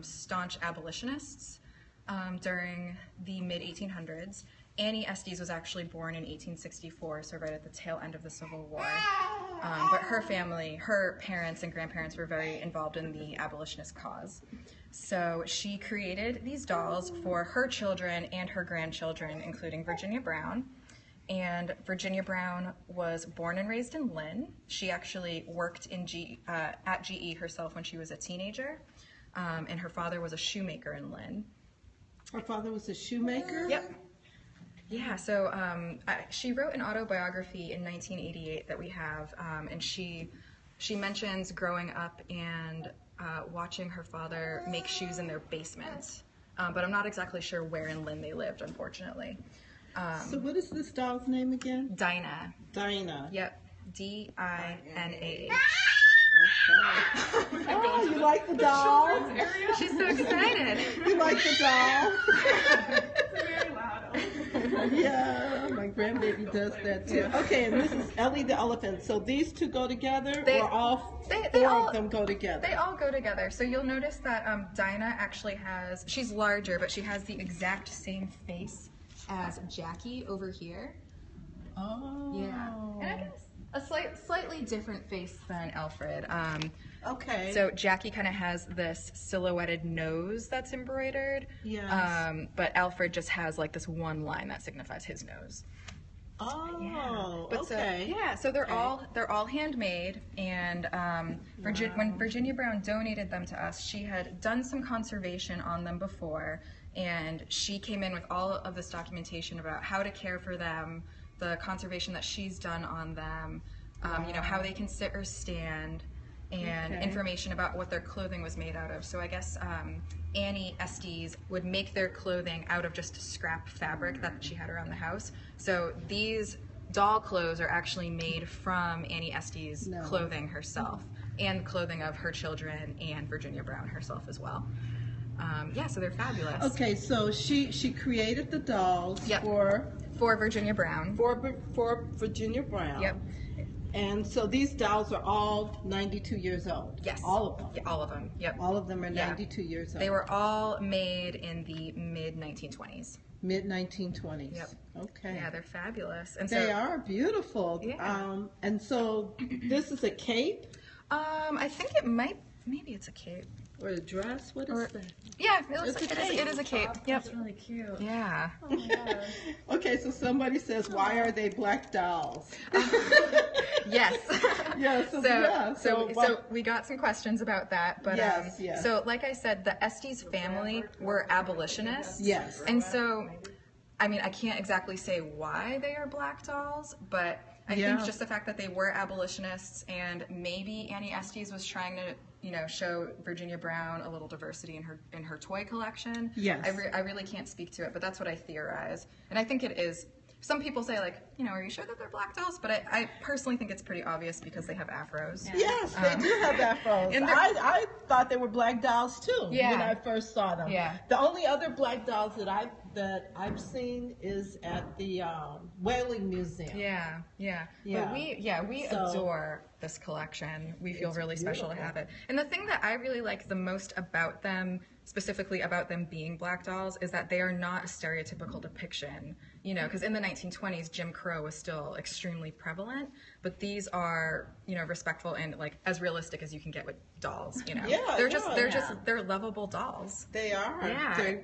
staunch abolitionists during the mid-1800s. Annie Estes was actually born in 1864, so right at the tail end of the Civil War. But her family, her parents and grandparents were very involved in the abolitionist cause. So she created these dolls for her children and her grandchildren, including Virginia Brown. And Virginia Brown was born and raised in Lynn. She actually worked in at GE herself when she was a teenager, and her father was a shoemaker in Lynn. Her father was a shoemaker? Yep. Yeah, so she wrote an autobiography in 1988 that we have, and she mentions growing up and watching her father make shoes in their basement, but I'm not exactly sure where in Lynn they lived, unfortunately. So what is this doll's name again? Dinah. Dinah. Yep, D-I-N-A-H. Okay. Oh, you like the doll? She's so excited. You like the doll? It's very loud. Yeah, my grandbaby does that too. Okay, and this is Ellie the elephant. So these two go together, or all four of them go together? They all go together. So you'll notice that Dinah actually she's larger, but she has the exact same face as Jackie over here. Oh. Yeah. And I guess a slightly different face than Alfred. Okay. So Jackie kind of has this silhouetted nose that's embroidered. Yes. But Alfred just has like this one line that signifies his nose. Oh. Yeah. But okay. So they're all handmade, and when Virginia Brown donated them to us, she had done some conservation on them before, and she came in with all of this documentation about how to care for them, the conservation that she's done on them, you know, how they can sit or stand, and information about what their clothing was made out of. So I guess Annie Estes would make their clothing out of just scrap fabric that she had around the house. So these doll clothes are actually made from Annie Estes' clothing herself, and clothing of her children and Virginia Brown herself as well. Yeah, so they're fabulous. Okay, so she created the dolls for Virginia Brown. For Virginia Brown. Yep. And so these dolls are all 92 years old. Yes. All of them. Yeah, all of them. Yep. All of them are 92 years old. They were all made in the mid-1920s. Mid-1920s. Yep. Okay. Yeah, they're fabulous. And they are beautiful. Yeah. And so this is a cape? I think maybe it's a cape. Or a dress? What is that? Yeah, it is a cape. Yep. That's really cute. Yeah. Oh my gosh. Okay, so somebody says, why are they black dolls? Yes. Yeah, so we got some questions about that, but yes. So like I said, the Estes family were abolitionists. Yes. And so, I mean, I can't exactly say why they are black dolls, but I think just the fact that they were abolitionists, and maybe Annie Estes was trying to, you know, show Virginia Brown a little diversity in her toy collection. Yes. I really can't speak to it, but that's what I theorize. And I think it is. Some people say, like, you know, are you sure that they're black dolls? But I personally think it's pretty obvious because they have afros. Yeah. Yes, they do have afros. And I thought they were black dolls too when I first saw them. Yeah. The only other black dolls that I've seen is at the Whaling Museum. Yeah. But we adore this collection. We feel really special to have it. And the thing that I really like the most about them, specifically about them being black dolls, is that they are not a stereotypical depiction. You know, because in the 1920s, Jim Crow was still extremely prevalent, but these are, you know, respectful and like as realistic as you can get with dolls. You know, they're lovable dolls. They are. Yeah.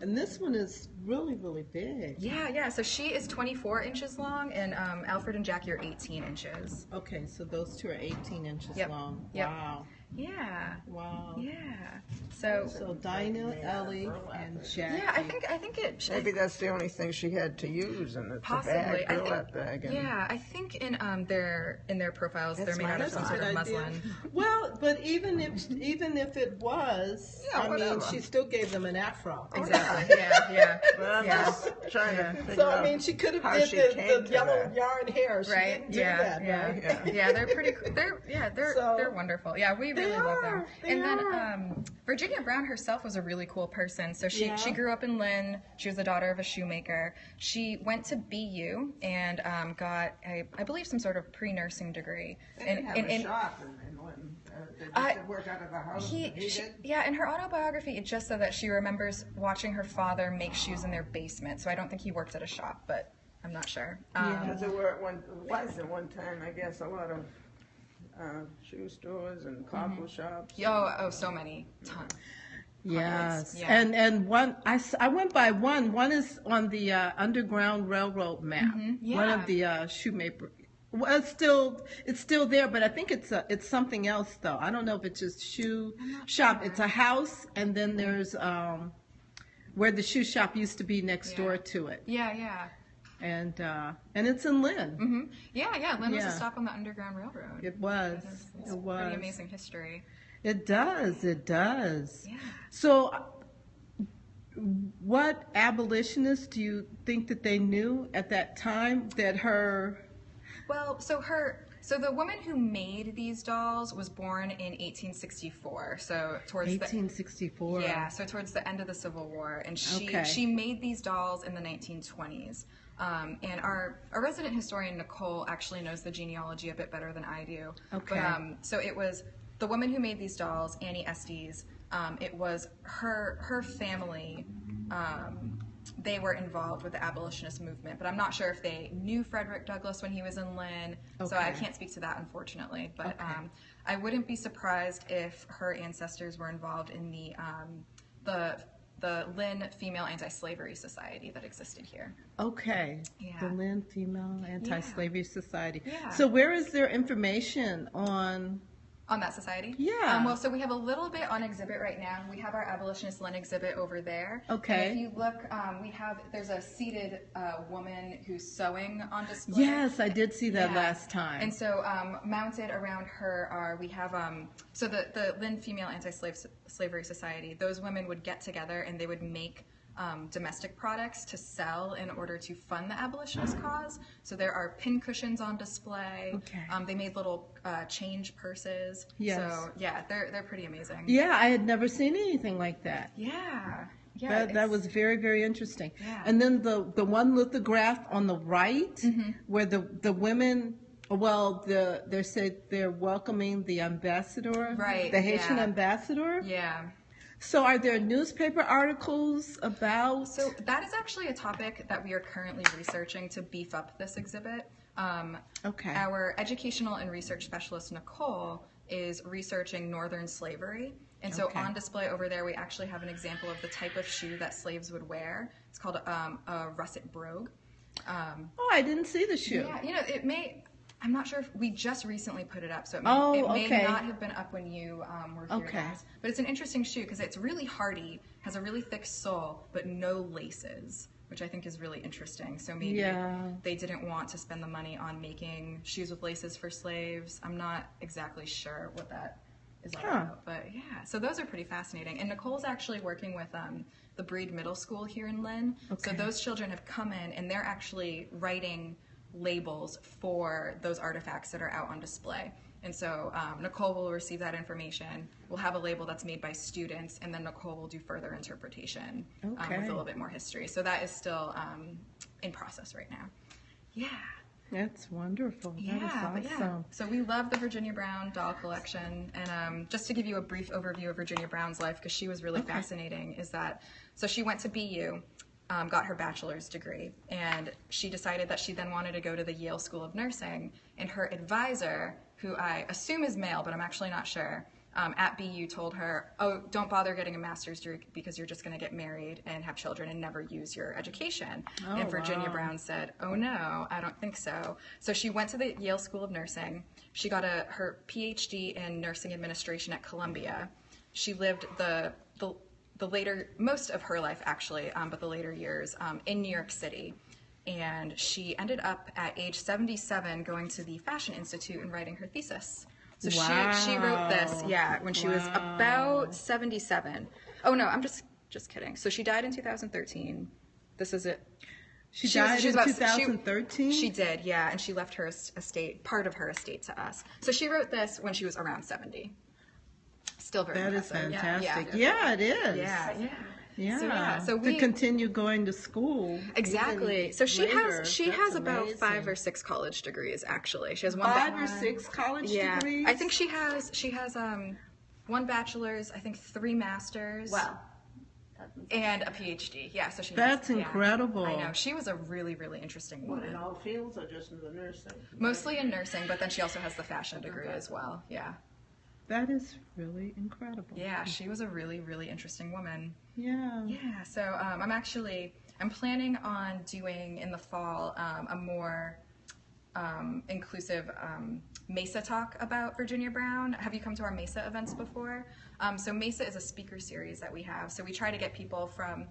And this one is really, really big. Yeah. So she is 24 inches long, and Alfred and Jackie are 18 inches. Okay, so those two are 18 inches long. Yep. Wow. Yeah. Wow. Yeah. So Dinah, Ellie, and Jackie. Yeah, I think it. Maybe that's the only thing she had to use, and it's possibly. a burlap bag. And I think in their profiles they're made out of some sort of muslin. Well, but even if it was, I mean, she still gave them an afro. Exactly. Yeah. But I'm just trying to figure So out I mean, she could have how did she the came to yellow that. yarn hair. She Right. didn't do that, right? Yeah. They're pretty. They're wonderful. Yeah, we really love them. And then Virginia Brown herself was a really cool person. So she grew up in Lynn. She was the daughter of a shoemaker. She went to BU and got I believe some sort of pre-nursing degree. They have a shop in Lynn. Did she work out of the house? He did? Yeah, in her autobiography, it just said that she remembers watching her father make shoes in their basement. So I don't think he worked at a shop, but I'm not sure. Because there was at one time, I guess, a lot of shoe stores and clothes shops. Oh, so many. Tons. Yes, Yeah. and one I went by one. One is on the Underground Railroad map. Yeah. One of the shoemaker. Well, it's still there, but I think it's something else though. I don't know if it's just shoe shop. Sure. It's a house, and then there's where the shoe shop used to be next door to it. Yeah. And it's in Lynn. Yeah. Lynn was a stop on the Underground Railroad. It was. It's It was. pretty amazing history. It does. Yeah. So, what abolitionists do you think that they knew at that time that her? Well, so the woman who made these dolls was born in 1864. So towards 1864. so towards the end of the Civil War, and she made these dolls in the 1920s. And our resident historian Nicole actually knows the genealogy a bit better than I do. Okay. But, so it was the woman who made these dolls, Annie Estes. It was her family. They were involved with the abolitionist movement, but I'm not sure if they knew Frederick Douglass when he was in Lynn. So I can't speak to that, unfortunately. But I wouldn't be surprised if her ancestors were involved in the Lynn Female Anti-Slavery Society that existed here. Okay. Yeah. The Lynn Female Anti-Slavery Society. Yeah. So where is there information on that society? Yeah. Well, so we have a little bit on exhibit right now. We have our abolitionist Lynn exhibit over there. Okay. And if you look, there's a seated woman who's sewing on display. Yes, I did see that last time. And so mounted around her we have the Lynn Female Anti-Slavery Society. Those women would get together and they would make domestic products to sell in order to fund the abolitionist cause. So there are pin cushions on display. Okay. They made little change purses. Yes. So yeah, they're pretty amazing. Yeah, I had never seen anything like that. Yeah. Yeah. That was very, very interesting. Yeah. And then the one lithograph on the right, where the women, they said they're welcoming the ambassador, Right, the Haitian yeah. ambassador. Yeah. So are there newspaper articles about? So that is actually a topic that we are currently researching to beef up this exhibit. Okay. Our educational and research specialist, Nicole, is researching Northern slavery. And so on display over there, we actually have an example of the type of shoe that slaves would wear. It's called a russet brogue. I didn't see the shoe. Yeah, it may... I'm not sure if we just recently put it up, so it may not have been up when you were here last. But it's an interesting shoe because it's really hardy, has a really thick sole, but no laces, which I think is really interesting. So maybe they didn't want to spend the money on making shoes with laces for slaves. I'm not exactly sure what that is all about. But yeah, so those are pretty fascinating. And Nicole's actually working with the Breed Middle School here in Lynn. So those children have come in and they're actually writing labels for those artifacts that are out on display. And so Nicole will receive that information. We'll have a label that's made by students, and then Nicole will do further interpretation with a little bit more history. So that is still in process right now. Yeah. That's wonderful. Yeah, that is awesome. yeah. So we love the Virginia Brown doll collection. And just to give you a brief overview of Virginia Brown's life, because she was really fascinating, is that, so she went to BU, got her bachelor's degree, and she decided that she then wanted to go to the Yale School of Nursing, and her advisor, who I assume is male, but I'm actually not sure, at BU told her, oh, don't bother getting a master's degree because you're just going to get married and have children and never use your education. And Virginia Brown said, oh no, I don't think so. So she went to the Yale School of Nursing. She got her PhD in nursing administration at Columbia. She lived most of her life actually, but the later years in New York City. And she ended up at age 77 going to the Fashion Institute and writing her thesis. So she wrote this, when she was about 77. Oh no, I'm just kidding. So she died in 2013. This is it. She died in 2013? She did, yeah, and she left her estate, part of her estate to us. So she wrote this when she was around 70. Still very impressive. That is fantastic. Yeah, it is. Yeah. Yeah. So to continue going to school. Exactly. even So she later. has That's about amazing. 5 or 6 college degrees actually. She has one. 5 or 6 college degrees. I think she has 1 bachelor's, I think 3 masters. Wow. And a PhD. Yeah, so she That's has, incredible. I know. She was a really, really interesting What, woman. in all fields or just in the nursing? Mostly in nursing, but then she also has the fashion degree as well. Yeah. That is really incredible. Yeah, she was a really, really interesting woman. Yeah. Yeah, so I'm planning on doing in the fall a more inclusive Mesa talk about Virginia Brown. Have you come to our Mesa events before? So Mesa is a speaker series that we have. So we try to get people from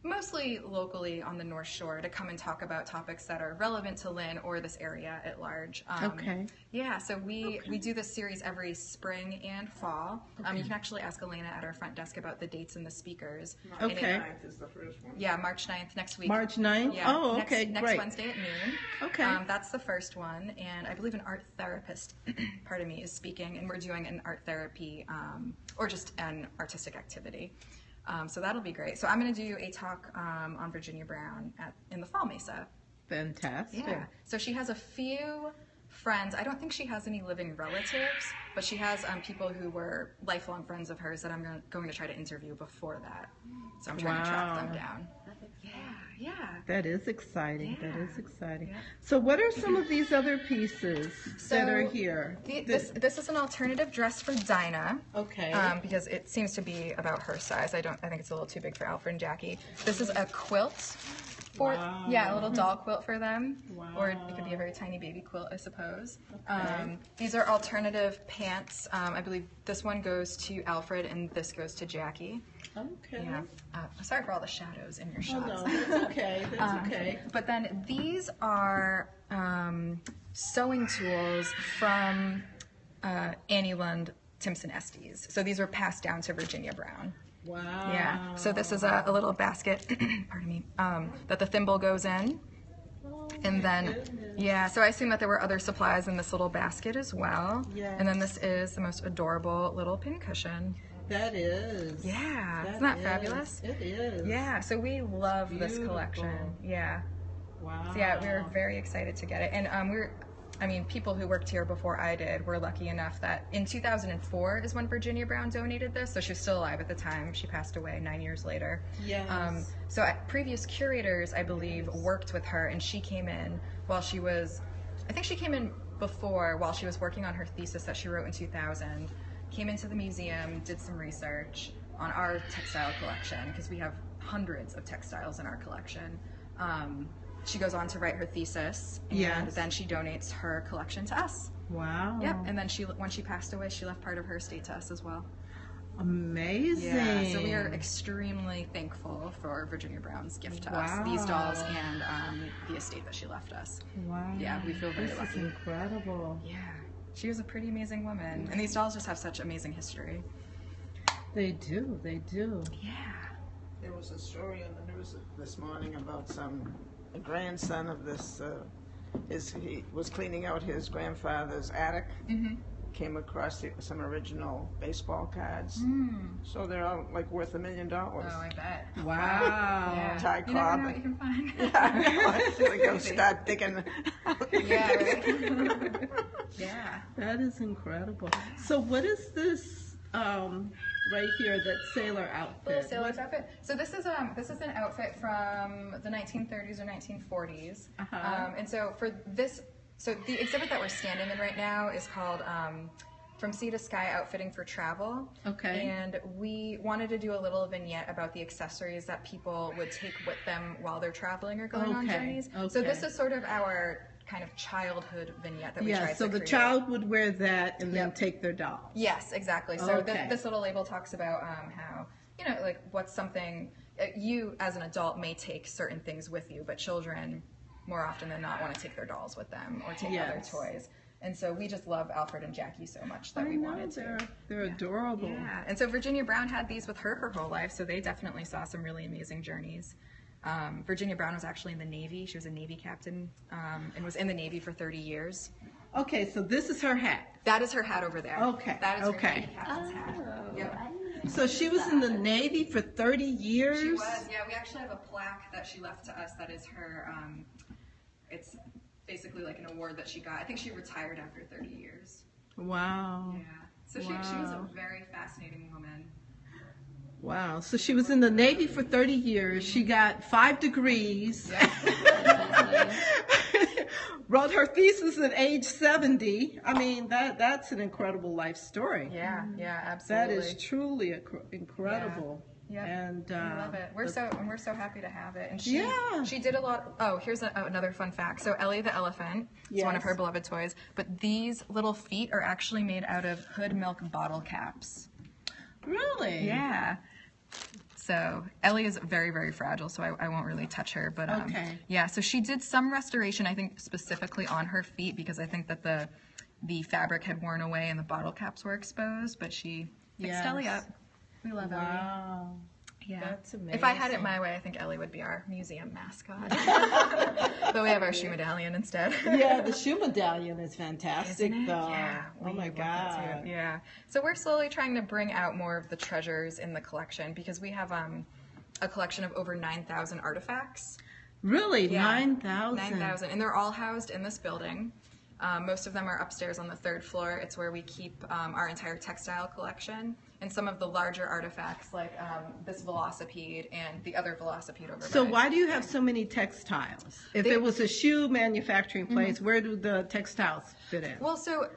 mostly locally on the North Shore to come and talk about topics that are relevant to Lynn or this area at large. Okay. Yeah, so we do this series every spring and fall. You can actually ask Elena at our front desk about the dates and the speakers. Okay. And Ninth is the first one. yeah, March 9th, next week. March 9th? Yeah, Oh, okay, next great. Wednesday at noon. Okay. That's the first one, and I believe an art therapist, pardon me, is speaking, and we're doing an art therapy or just an artistic activity. So that'll be great. So I'm going to do a talk on Virginia Brown in the fall Mesa. Fantastic. Yeah. So she has a few friends. I don't think she has any living relatives, but she has people who were lifelong friends of hers that I'm going to try to interview before that. So I'm trying to track them down. Yeah. That is exciting. That Yeah. is exciting. Yeah. So what are some of these other pieces that are here? This is an alternative dress for Dinah. Okay. Because it seems to be about her size. I think it's a little too big for Alfred and Jackie. This is a quilt for Wow. a little doll quilt for them. Wow. Or it could be a very tiny baby quilt, I suppose. These are alternative pants. I believe this one goes to Alfred and this goes to Jackie. Okay. Yeah. Sorry for all the shadows in your Oh, shots. no, that's okay. That's okay. But then these are sewing tools from Annie Lund Timpson Estes. So these were passed down to Virginia Brown. Wow. Yeah. So this is a little basket, pardon me, that the thimble goes in. Oh, And my then, goodness. yeah, so I assume that there were other supplies in this little basket as well. Yes. And then this is the most adorable little pincushion. That is. Yeah. Isn't that fabulous? It is. Yeah, so we love this collection. Beautiful. Yeah. Wow. So yeah, we were very excited to get it. And people who worked here before I did were lucky enough that in 2004 is when Virginia Brown donated this. So she was still alive at the time. She passed away 9 years later. Yes. So previous curators, I believe, worked with her, and she came in while she was, I think she came in before while she was working on her thesis that she wrote in 2000, came into the museum, did some research on our textile collection, because we have hundreds of textiles in our collection. She goes on to write her thesis, and Yes. then she donates her collection to us. Wow. Yep, and then when she passed away, she left part of her estate to us as well. Amazing. Yeah, so we are extremely thankful for Virginia Brown's gift to us, these dolls and the estate that she left us. Wow. Yeah, we feel very This lucky. is incredible. Yeah, she was a pretty amazing woman, and these dolls just have such amazing history. They do. They do. Yeah. There was a story on the news this morning about a grandson of this, he was cleaning out his grandfather's attic, came across some original baseball cards. So they're all like worth $1 million. Oh, I bet. Wow. Yeah. Ty You never Cobb. know what you can find. I feel like I'll start digging. Yeah, right? Yeah. That is incredible. So what is this right here, that sailor outfit? Little sailor's outfit. So this is an outfit from the 1930s or 1940s. And so for this, so the exhibit that we're standing in right now is called From Sea to Sky Outfitting for Travel. Okay. And we wanted to do a little vignette about the accessories that people would take with them while they're traveling or going on Okay, journeys. So okay. this is sort of our kind of childhood vignette that we tried Yeah, to so the create. child would wear that and then Yep. take their doll. Yes, exactly. So Okay. this little label talks about how, like what's something you as an adult may take certain things with you, but children more often than not want to take their dolls with them or take other Yes. toys. And so we just love Alfred and Jackie so much that I we know, wanted to. they're adorable. Yeah, and so Virginia Brown had these with her whole life, so they definitely saw some really amazing journeys. Virginia Brown was actually in the Navy. She was a Navy captain and was in the Navy for 30 years. Okay, so this is her hat. That is her hat over there. Okay, That is okay. her Navy captain's hat. Yep. So she was in the Navy for 30 years? She was, yeah. We actually have a plaque that she left to us that is her, it's basically like an award that she got. I think she retired after 30 years. Wow. Yeah. So she was a very fascinating woman. Wow. So she was in the Navy for 30 years. She got 5 degrees. Yeah. Wrote her thesis at age 70. I mean, that's an incredible life story. Yeah, absolutely. That is truly incredible. Yeah. And I love it. We're so happy to have it. And Yeah. she did a lot. Oh, here's another fun fact. So Ellie the elephant is one of her beloved toys, but these little feet are actually made out of hood milk bottle caps. Really? Yeah. So Ellie is very, very fragile, so I won't really touch her. But Okay. Yeah, so she did some restoration, I think specifically on her feet, because I think that the fabric had worn away and the bottle caps were exposed, but she fixed Ellie up. We love Ellie. Wow. Yeah. That's amazing. If I had it my way, I think Ellie would be our museum mascot. But we have our shoe medallion instead. Yeah, the shoe medallion is fantastic, Isn't it? though. Yeah. Oh my love that God. too. Yeah. So we're slowly trying to bring out more of the treasures in the collection because we have a collection of over 9,000 artifacts. Really? Yeah. 9,000? 9,000. And they're all housed in this building. Most of them are upstairs on the 3rd floor. It's where we keep our entire textile collection and some of the larger artifacts like this velocipede and the other velocipede over So by. why do you have so many textiles? If it was a shoe manufacturing place, where do the textiles fit in? Well, so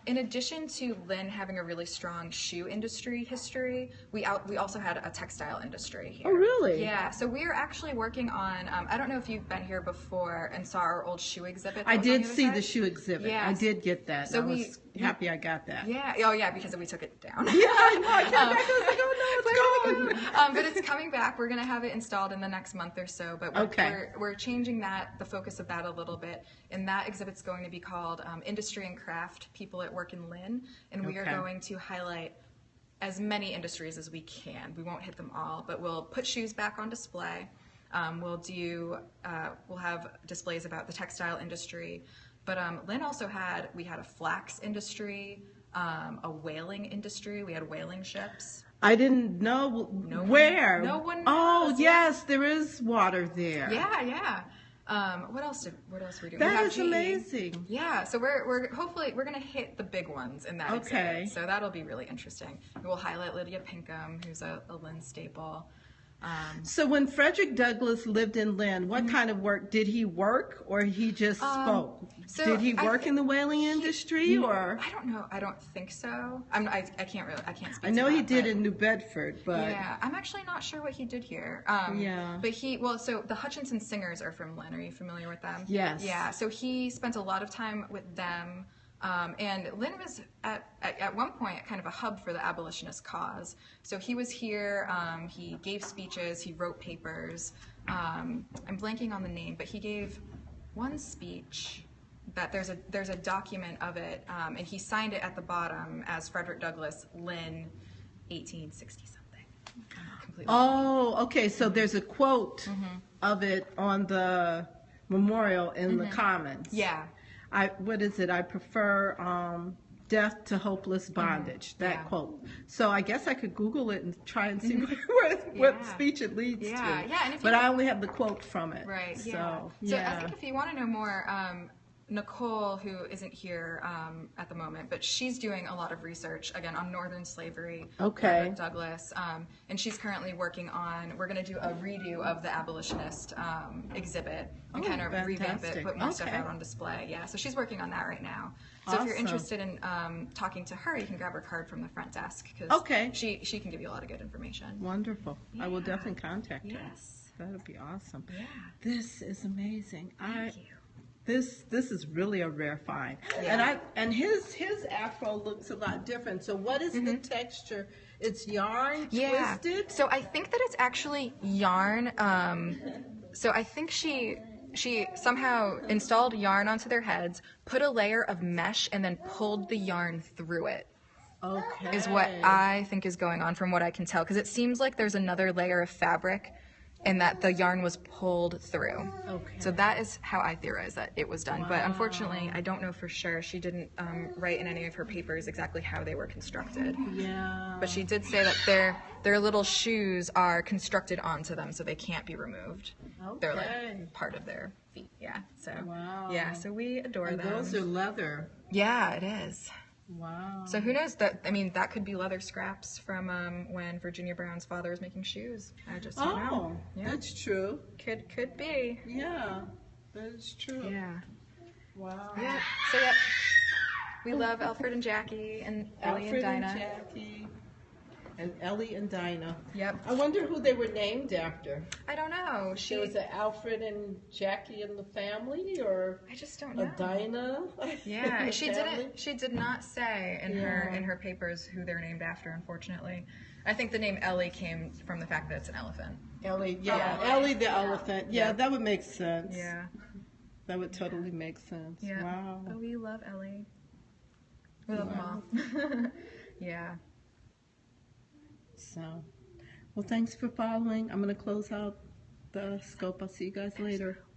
in addition to Lynn having a really strong shoe industry history, we also had a textile industry here. Oh, really? Yeah. So we are actually working on. I don't know if you've been here before and saw our old shoe exhibit. I that was on did the other see side. the shoe exhibit. Yeah. I did get that. So I was happy I got that. Yeah. Oh, yeah. Because we took it down. Yeah, I know. I came back and was like, oh, no, it's gone. But it's coming back. We're going to have it installed in the next month or so. But we're changing the focus of that a little bit. And that exhibit's going to be called Industry and Craft, People at Work in Lynn. And we are going to highlight as many industries as we can. We won't hit them all, but we'll put shoes back on display. We'll have displays about the textile industry. But Lynn also we had a flax industry, a whaling industry. We had whaling ships. I didn't know where. No one knows. Oh, yes, there is water there. Yeah. What else were we doing? That we have is GE. Amazing. Yeah, so we're hopefully we're gonna hit the big ones in that exhibit. So that'll be really interesting. We'll highlight Lydia Pinkham, who's a Lynn staple. So when Frederick Douglass lived in Lynn, what kind of work did he work, or he just spoke? So did he work in the whaling industry, or? I don't know. I don't think so. I can't speak. I know to he that, did but in New Bedford, but yeah, I'm actually not sure what he did here. Yeah. But so the Hutchinson Singers are from Lynn. Are you familiar with them? Yes. Yeah. So he spent a lot of time with them. And Lynn was at one point kind of a hub for the abolitionist cause. So he was here, he gave speeches, he wrote papers. I'm blanking on the name, but he gave one speech that there's a document of it, and he signed it at the bottom as Frederick Douglass, Lynn, 1860 something. Oh, okay. So there's a quote of it on the memorial in the Commons. Yeah. What is it? I prefer death to hopeless bondage. That quote. So I guess I could Google it and try and see what speech it leads to. Yeah. And but I only have the quote from it. Right. So, So I think if you want to know more, Nicole, who isn't here at the moment, but she's doing a lot of research, again, on Northern slavery, Frederick Douglass, and she's currently working on, we're going to do a redo of the abolitionist exhibit and kind of revamp it, put more stuff out on display. Yeah, so she's working on that right now. So if you're interested in talking to her, you can grab her card from the front desk, because she can give you a lot of good information. Wonderful. I will definitely contact her. Yes. That would be awesome. Yeah. This is amazing. Thank you. This is really a rare find. And his afro looks a lot different. So what is the texture? It's yarn twisted? So I think that it's actually yarn. So I think she somehow installed yarn onto their heads, put a layer of mesh, and then pulled the yarn through it. Okay. Is what I think is going on from what I can tell, because it seems like there's another layer of fabric and that the yarn was pulled through. Okay. So that is how I theorize that it was done. But unfortunately, I don't know for sure. She didn't write in any of her papers exactly how they were constructed. Yeah. But she did say that their little shoes are constructed onto them, so they can't be removed. Okay. They're like part of their feet. Yeah. So Wow. yeah. So we adore And them. those are leather. Yeah, it is. Wow. So who knows? That that could be leather scraps from when Virginia Brown's father was making shoes. I just don't know. Yeah. That's true. Could be. Yeah, that is true. Yeah. Wow. Yeah. So yeah, we love Alfred and Jackie and Ellie Alfred and and Dinah. Jackie and Ellie and Dinah. Yep. I wonder who they were named after. I don't know. There was an Alfred and Jackie in the family, or I just don't know. a Dinah? Yeah, in the she family? didn't. She did not say in her papers who they're named after. Unfortunately, I think the name Ellie came from the fact that it's an elephant. Ellie, yeah, Ellie the elephant. Yeah, that would make sense. Yeah. That would totally make sense. Yeah. Wow. But we love Ellie. We love them all. Yeah. So, well, thanks for following. I'm going to close out the scope. I'll see you guys later.